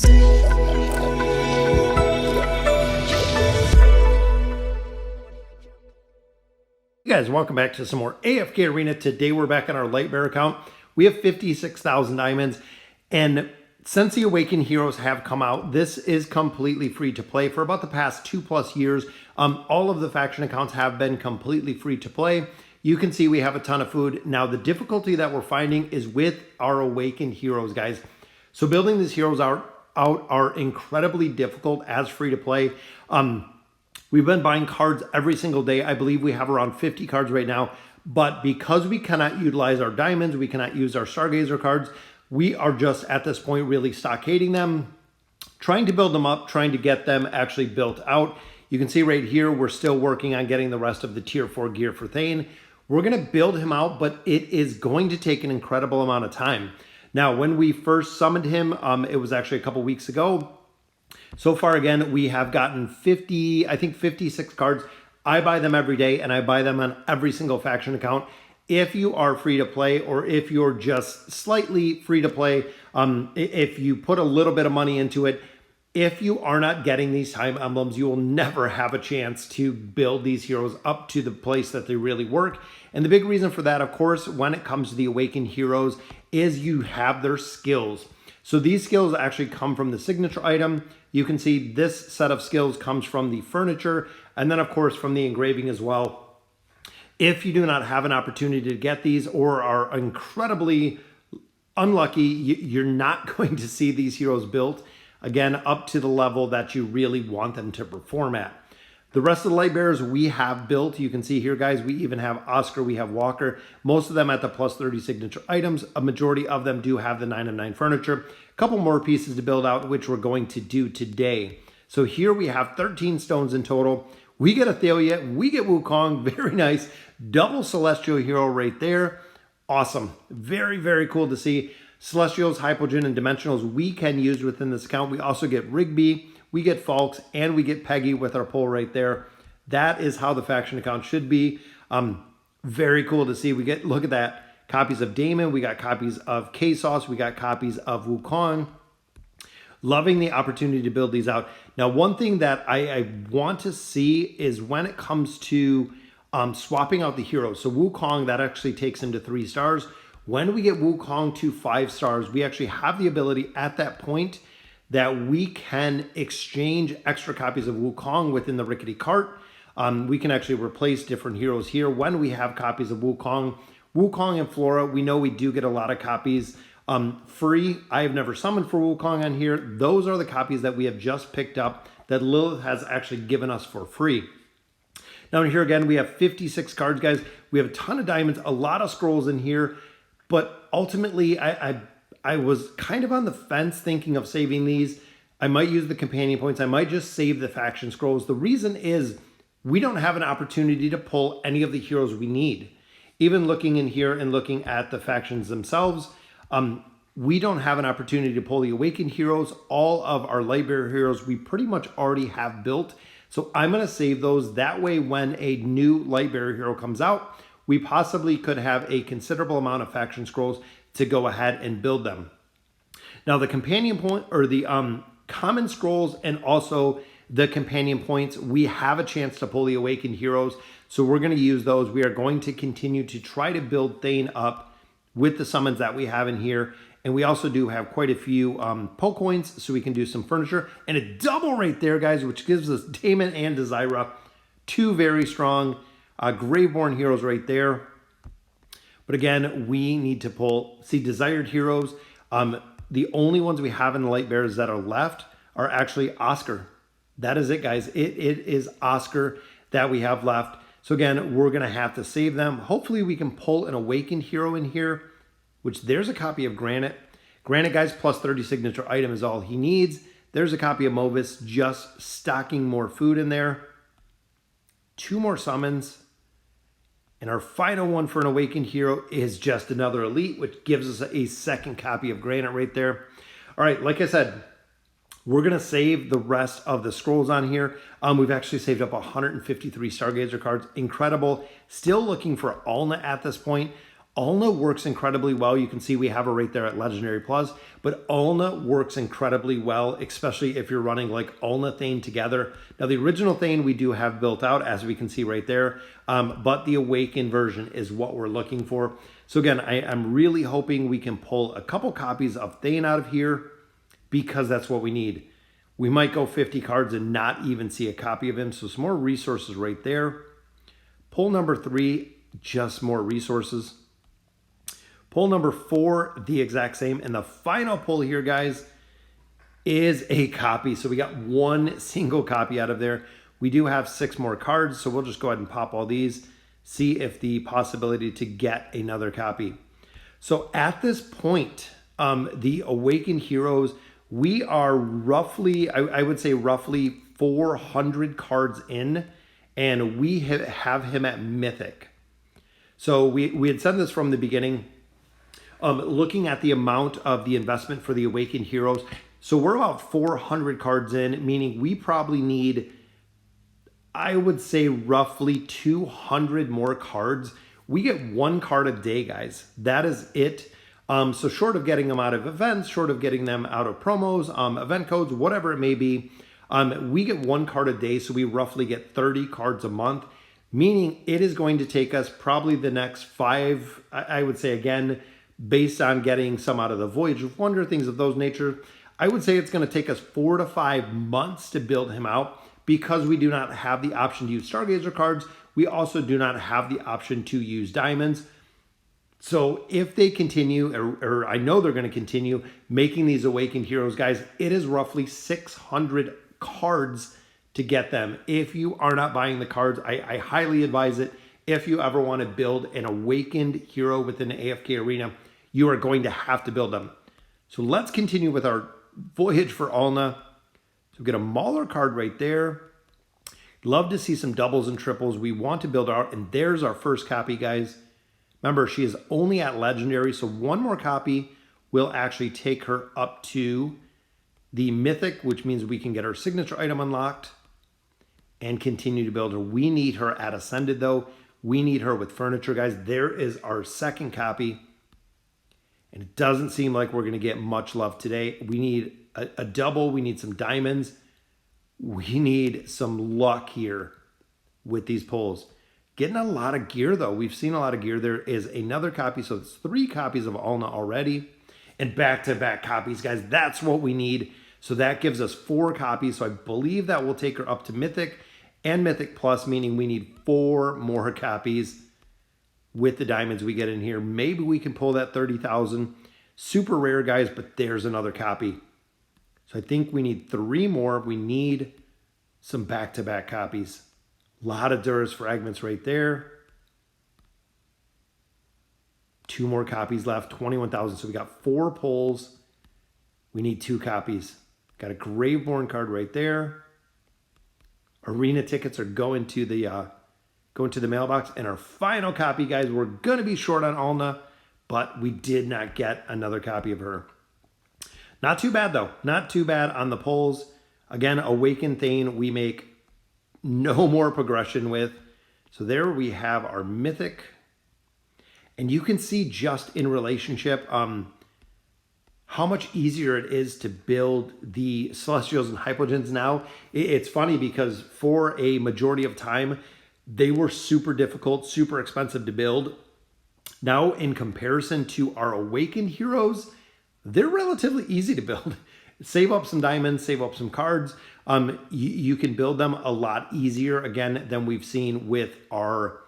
Hey guys, welcome back to some more AFK Arena. Today we're back on our Lightbearer account. We have 56,000 diamonds, and since the Awakened Heroes have come out, this is completely free to play. For about the past 2+ years, all of the faction accounts have been completely free to play. You can see we have a ton of food. Now the difficulty that we're finding is with our Awakened Heroes, guys. So building these heroes out are incredibly difficult as free to play. We've been buying cards every single day. I believe we have around 50 cards right now. But because we cannot utilize our diamonds, we cannot use our Stargazer cards, we are just at this point really stockading them, trying to build them up, trying to get them actually built out. You can see right here, we're still working on getting the rest of the tier 4 gear for Thane. We're going to build him out, but it is going to take an incredible amount of time. Now, when we first summoned him, it was actually a couple weeks ago. So far, again, we have gotten 56 cards. I buy them every day, and I buy them on every single faction account. If you are free to play, or if you're just slightly free to play, if you put a little bit of money into it, if you are not getting these time emblems, you will never have a chance to build these heroes up to the place that they really work. And the big reason for that, of course, when it comes to the Awakened Heroes, is you have their skills. So these skills actually come from the signature item. You can see this set of skills comes from the furniture, and then of course from the engraving as well. If you do not have an opportunity to get these, or are incredibly unlucky, you're not going to see these heroes built, again, up to the level that you really want them to perform at. The rest of the Lightbearers we have built. You can see here, guys, we even have Oscar, we have Walker, most of them at the +30 signature items. A majority of them do have the 9 of 9 furniture. A couple more pieces to build out, which we're going to do today. So here we have 13 stones in total. We get Athalia, we get Wukong, very nice. Double Celestial Hero right there. Awesome. Very, very cool to see. Celestials, Hypogean, and Dimensionals we can use within this account. We also get Rigby, we get Falks, and we get Peggy with our pull right there. That is how the faction account should be. Very cool to see. We get, look at that, copies of Damon, we got copies of K-Sauce, we got copies of Wukong. Loving the opportunity to build these out. Now, one thing that I want to see is when it comes to swapping out the heroes. So Wukong, that actually takes him to 3 stars. When we get Wukong to 5 stars, we actually have the ability at that point that we can exchange extra copies of Wukong within the Rickety Cart. We can actually replace different heroes here when we have copies of Wukong. Wukong and Flora, we know we do get a lot of copies free. I have never summoned for Wukong on here. Those are the copies that we have just picked up that Lilith has actually given us for free. Now here again, we have 56 cards, guys. We have a ton of diamonds, a lot of scrolls in here, but ultimately I was kind of on the fence thinking of saving these. I might use the companion points. I might just save the faction scrolls. The reason is we don't have an opportunity to pull any of the heroes we need. Even looking in here and looking at the factions themselves, we don't have an opportunity to pull the Awakened Heroes. All of our Lightbearer heroes we pretty much already have built. So I'm going to save those. That way when a new Lightbearer hero comes out, we possibly could have a considerable amount of faction scrolls to go ahead and build them. Now the companion point, or the common scrolls, and also the companion points, we have a chance to pull the Awakened Heroes. So we're going to use those. We are going to continue to try to build Thane up with the summons that we have in here. And we also do have quite a few poke coins, so we can do some furniture. And a double right there, guys, which gives us Damon and Desira. 2 very strong Graveborn heroes right there. But again, we need to pull, see, desired heroes. The only ones we have in the Lightbearers that are left are actually Oscar. That is it, guys. It is Oscar that we have left. So again, we're going to have to save them. Hopefully we can pull an Awakened hero in here, which there's a copy of Granite. Granite, guys, +30 signature item is all he needs. There's a copy of Movis, just stocking more food in there. 2 more summons. And our final one for an Awakened hero is just another Elite, which gives us a second copy of Granite right there. All right, like I said, we're going to save the rest of the scrolls on here. We've actually saved up 153 Stargazer cards. Incredible. Still looking for Alna at this point. Ulna works incredibly well. You can see we have her right there at Legendary Plus, but Ulna works incredibly well, especially if you're running like Ulna Thane together. Now the original Thane we do have built out, as we can see right there, but the Awakened version is what we're looking for. So again, I'm really hoping we can pull a couple copies of Thane out of here because that's what we need. We might go 50 cards and not even see a copy of him. So some more resources right there. Pull number 3, just more resources. Pull number 4, the exact same. And the final pull here, guys, is a copy. So we got one single copy out of there. We do have 6 more cards, so we'll just go ahead and pop all these, see if the possibility to get another copy. So at this point, the Awakened Heroes, we are roughly, I would say roughly 400 cards in, and we have him at Mythic. So we had said this from the beginning. Looking at the amount of the investment for the Awakened Heroes, so we're about 400 cards in, meaning we probably need, I would say, roughly 200 more cards. We get 1 card a day, guys. That is it. So short of getting them out of events, short of getting them out of promos, event codes, whatever it may be, we get 1 card a day, so we roughly get 30 cards a month, meaning it is going to take us probably the next 5, I would say, again, based on getting some out of the Voyage of Wonder, things of those nature, I would say it's going to take us 4 to 5 months to build him out because we do not have the option to use Stargazer cards. We also do not have the option to use diamonds. So if they continue, or I know they're going to continue making these Awakened Heroes, guys, it is roughly 600 cards to get them. If you are not buying the cards, I highly advise it. If you ever want to build an Awakened Hero within the AFK arena, you are going to have to build them. So let's continue with our Voyage for Ulna. So we get a Mauler card right there. Love to see some doubles and triples. We want to build out, and there's our first copy, guys. Remember, she is only at Legendary, so 1 more copy will actually take her up to the Mythic, which means we can get her signature item unlocked and continue to build her. We need her at Ascended, though. We need her with furniture, guys. There is our second copy. And it doesn't seem like we're going to get much love today. We need a double. We need some diamonds. We need some luck here with these pulls. Getting a lot of gear, though. We've seen a lot of gear. There is another copy. So it's 3 copies of Ulna already. And back-to-back copies, guys. That's what we need. So that gives us 4 copies. So I believe that will take her up to Mythic and Mythic Plus, meaning we need 4 more copies with the diamonds we get in here. Maybe we can pull that 30,000. Super rare, guys, but there's another copy. So I think we need 3 more. We need some back-to-back copies. A lot of Duras fragments right there. 2 more copies left, 21,000. So we got 4 pulls. We need 2 copies. Got a Graveborn card right there. Arena tickets are going to the mailbox. And our final copy, guys, we're going to be short on Ulna, but we did not get another copy of her. Not too bad, though. Not too bad on the pulls. Again, Awakened Thane, we make no more progression with. So there we have our Mythic. And you can see just in relationship how much easier it is to build the Celestials and Hypogeans now. It's funny because for a majority of time, they were super difficult, super expensive to build. Now, in comparison to our Awakened Heroes, they're relatively easy to build. Save up some diamonds, save up some cards. You can build them a lot easier, again, than we've seen with our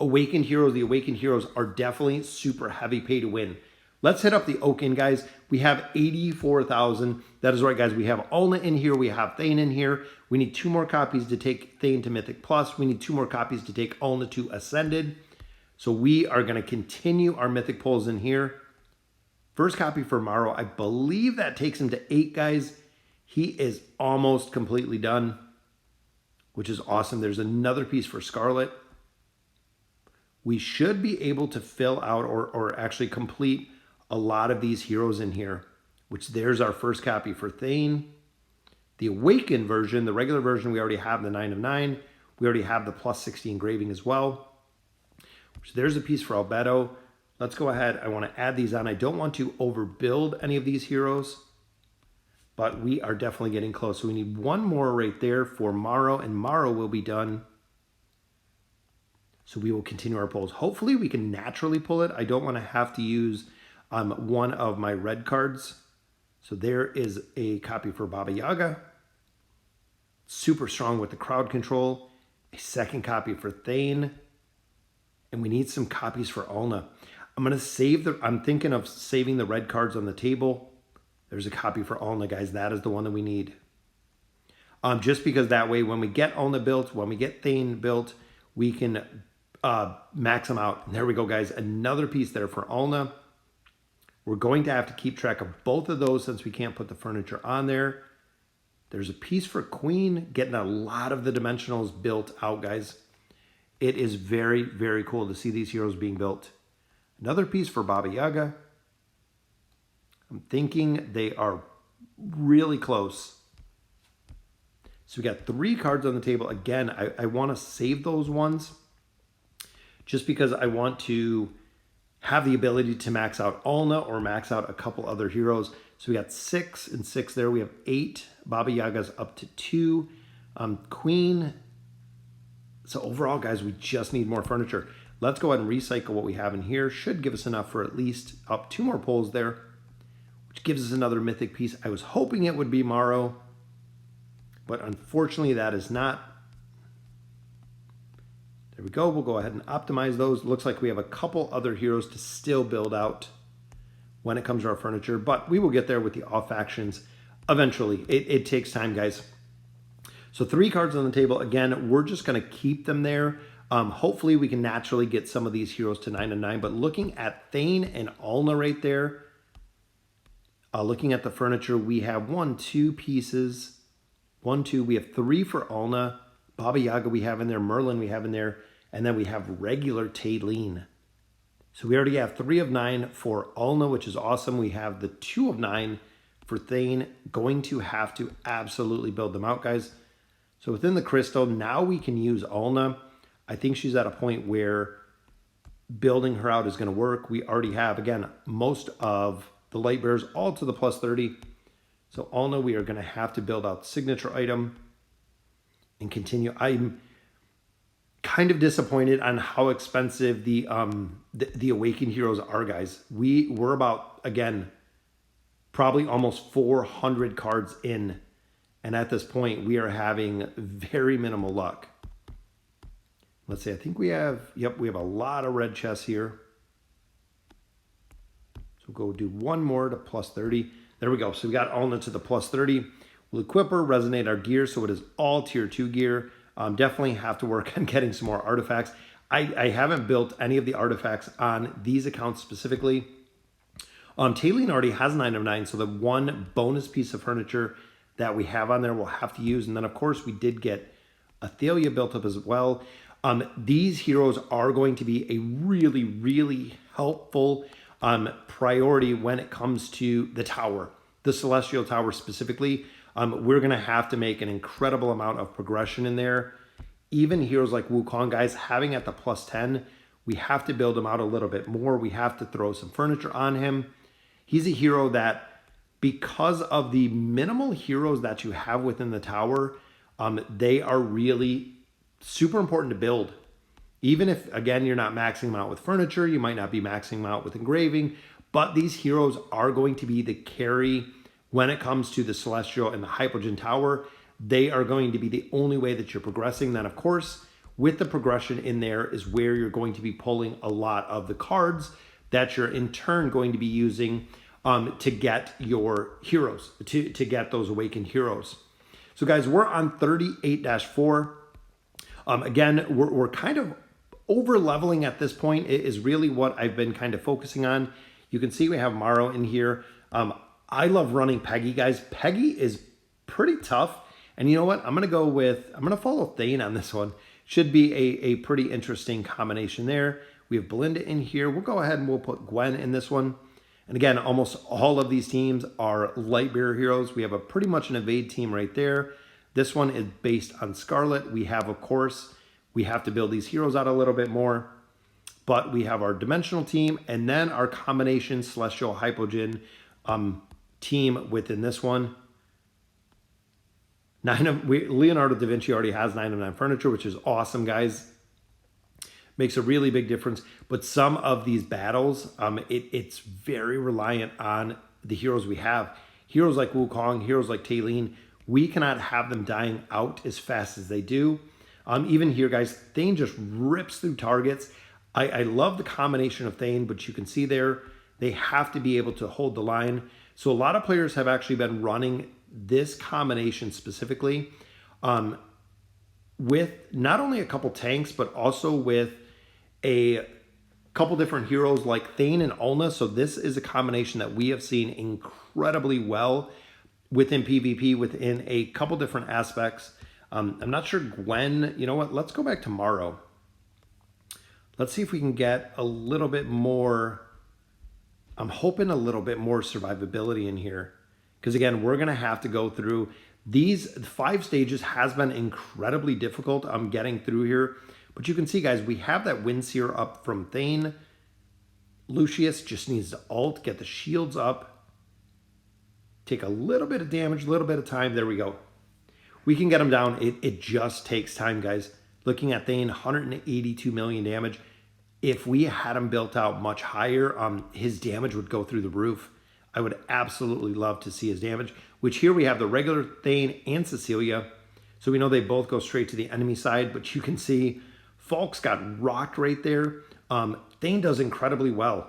Awakened Heroes. The Awakened Heroes are definitely super heavy pay to win. Let's hit up the Oaken, guys. We have 84,000. That is right, guys. We have Ulna in here. We have Thane in here. We need 2 more copies to take Thane to Mythic Plus. We need 2 more copies to take Ulna to Ascended. So we are going to continue our Mythic pulls in here. First copy for Morrow. I believe that takes him to 8, guys. He is almost completely done, which is awesome. There's another piece for Scarlet. We should be able to fill out or actually complete a lot of these heroes in here, which there's our first copy for Thane. The Awakened version, the regular version, we already have the 9 of 9. We already have the plus 60 engraving as well. Which there's a piece for Albedo. Let's go ahead. I want to add these on. I don't want to overbuild any of these heroes, but we are definitely getting close. So we need one more right there for Morrow, and Morrow will be done. So we will continue our pulls. Hopefully we can naturally pull it. I don't want to have to use one of my red cards. So there is a copy for Baba Yaga. Super strong with the crowd control. A second copy for Thane. And we need some copies for Alna. I'm thinking of saving the red cards on the table. There's a copy for Alna, guys. That is the one that we need. Just because that way, when we get Alna built, when we get Thane built, we can max them out. And there we go, guys. Another piece there for Alna. We're going to have to keep track of both of those since we can't put the furniture on there. There's a piece for Queen, getting a lot of the dimensionals built out, guys. It is very, very cool to see these heroes being built. Another piece for Baba Yaga. I'm thinking they are really close. So we got 3 cards on the table. Again, I want to save those ones just because I want to have the ability to max out Alna or max out a couple other heroes. So we got 6 and 6 there. We have 8 Baba Yagas up to 2. Queen. So overall, guys, we just need more furniture. Let's go ahead and recycle what we have in here. Should give us enough for at least up 2 more pulls there, which gives us another mythic piece. I was hoping it would be Morrow, but unfortunately that is not. There we go. We'll go ahead and optimize those. Looks like we have a couple other heroes to still build out when it comes to our furniture, but we will get there with the off actions eventually. It takes time, guys. So 3 cards on the table. Again, we're just going to keep them there. Hopefully we can naturally get some of these heroes to 9 and 9, but looking at Thane and Alna right there, looking at the furniture, we have 1, 2 pieces. 1, 2. We have 3 for Alna. Baba Yaga we have in there. Merlin we have in there. And then we have regular Taylene. So we already have 3 of 9 for Alna, which is awesome. We have the 2 of 9 for Thane. Going to have to absolutely build them out, guys. So within the crystal, now we can use Alna. I think she's at a point where building her out is going to work. We already have, again, most of the Lightbearers all to the plus 30. So Alna, we are going to have to build out signature item and continue. I'm kind of disappointed on how expensive the Awakened heroes are, guys. We're about, again, probably almost 400 cards in. And at this point, we are having very minimal luck. Let's see, I think we have, yep, we have a lot of red chests here. So we'll go do 1 more to plus 30. There we go. So we got Alna to the plus 30. We'll equip her, resonate our gear, so it is all tier 2 gear. Definitely have to work on getting some more artifacts. I haven't built any of the artifacts on these accounts specifically. Taylene already has 9 of 9, so the 1 bonus piece of furniture that we have on there we'll have to use. And then, of course, we did get Athalia built up as well. These heroes are going to be a really, really helpful priority when it comes to the tower, the Celestial Tower specifically. We're going to have to make an incredible amount of progression in there. Even heroes like Wukong, guys, having at the plus 10, we have to build him out a little bit more. We have to throw some furniture on him. He's a hero that, because of the minimal heroes that you have within the tower, they are really super important to build. Even if, again, you're not maxing them out with furniture, you might not be maxing them out with engraving, but these heroes are going to be the carry when it comes to the Celestial and the Hypogean Tower. They are going to be the only way that you're progressing. Then, of course, with the progression in there is where you're going to be pulling a lot of the cards that you're in turn going to be using to get your heroes, to get those Awakened heroes. So, guys, we're on 38-4. Again, we're kind of over leveling at this point. It is really what I've been kind of focusing on. You can see we have Morrow in here. I love running Peggy, guys. Peggy is pretty tough. And you know what? I'm going to follow Thane on this one. Should be a pretty interesting combination there. We have Belinda in here. We'll go ahead and we'll put Gwen in this one. And again, almost all of these teams are Lightbearer heroes. We have a pretty much an evade team right there. This one is based on Scarlet. We have, of course, we have to build these heroes out a little bit more. but we have our dimensional team and then our combination celestial hypogean team within this one. Leonardo da Vinci already has 9 of 9 furniture, which is awesome, guys. Makes a really big difference. But some of these battles, it's very reliant on the heroes we have. Heroes like Wukong, heroes like Talene, we cannot have them dying out as fast as they do. Even here, guys, Thane just rips through targets. I love the combination of Thane, but you can see there, they have to be able to hold the line. So a lot of players have actually been running this combination specifically with not only a couple tanks, but also with a couple different heroes like Thane and Ulna. So this is a combination that we have seen incredibly well within PvP, within a couple different aspects. I'm not sure Gwen, you know what, let's go back tomorrow. Let's see if we can get a little bit more, I'm hoping a little bit more survivability in here. Because again, we're gonna have to go through these 5 stages has been incredibly difficult. I'm getting through here. But you can see, guys, we have that Windseer up from Thane. Lucius just needs to ult, get the shields up, take a little bit of damage, a little bit of time. There we go. We can get him down. It just takes time, guys. Looking at Thane, 182 million damage. If we had him built out much higher, his damage would go through the roof. I would absolutely love to see his damage, which here we have the regular Thane and Cecilia. So we know they both go straight to the enemy side, but you can see Falk's got rocked right there. Thane does incredibly well.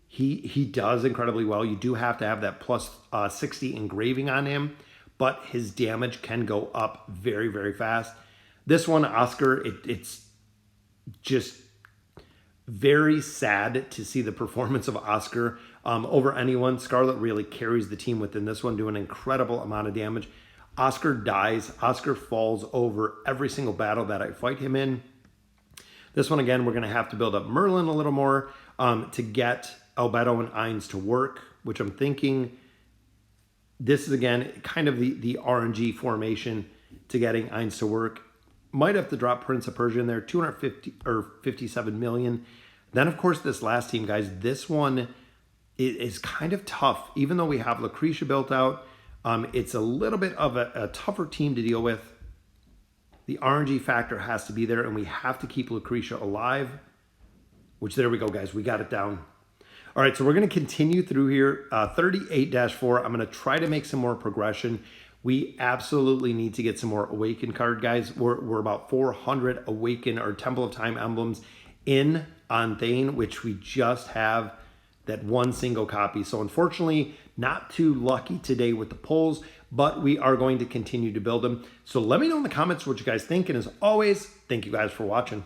He does incredibly well. You do have to have that plus 60 engraving on him, but his damage can go up very, very fast. This one, Oscar, it's just very sad to see the performance of Oscar over anyone. Scarlet really carries the team within this one, doing an incredible amount of damage. Oscar dies. Oscar falls over every single battle that I fight him in. This one, again, we're going to have to build up Merlin a little more to get Albedo and Ainz to work, which I'm thinking this is, again, kind of the RNG formation to getting Ainz to work. Might have to drop Prince of Persia in there, 250 or 57 million. Then, of course, this last team, guys, this one is kind of tough. Even though we have Lucretia built out, it's a little bit of a tougher team to deal with. The RNG factor has to be there, and we have to keep Lucretia alive, which there we go, guys. We got it down. All right, so we're going to continue through here. 38-4, I'm going to try to make some more progression. We absolutely need to get some more Awaken card, guys. We're about 400 Awaken or Temple of Time emblems in on Thane, which we just have that one single copy. So unfortunately, not too lucky today with the pulls, but we are going to continue to build them. So let me know in the comments what you guys think. And as always, thank you guys for watching.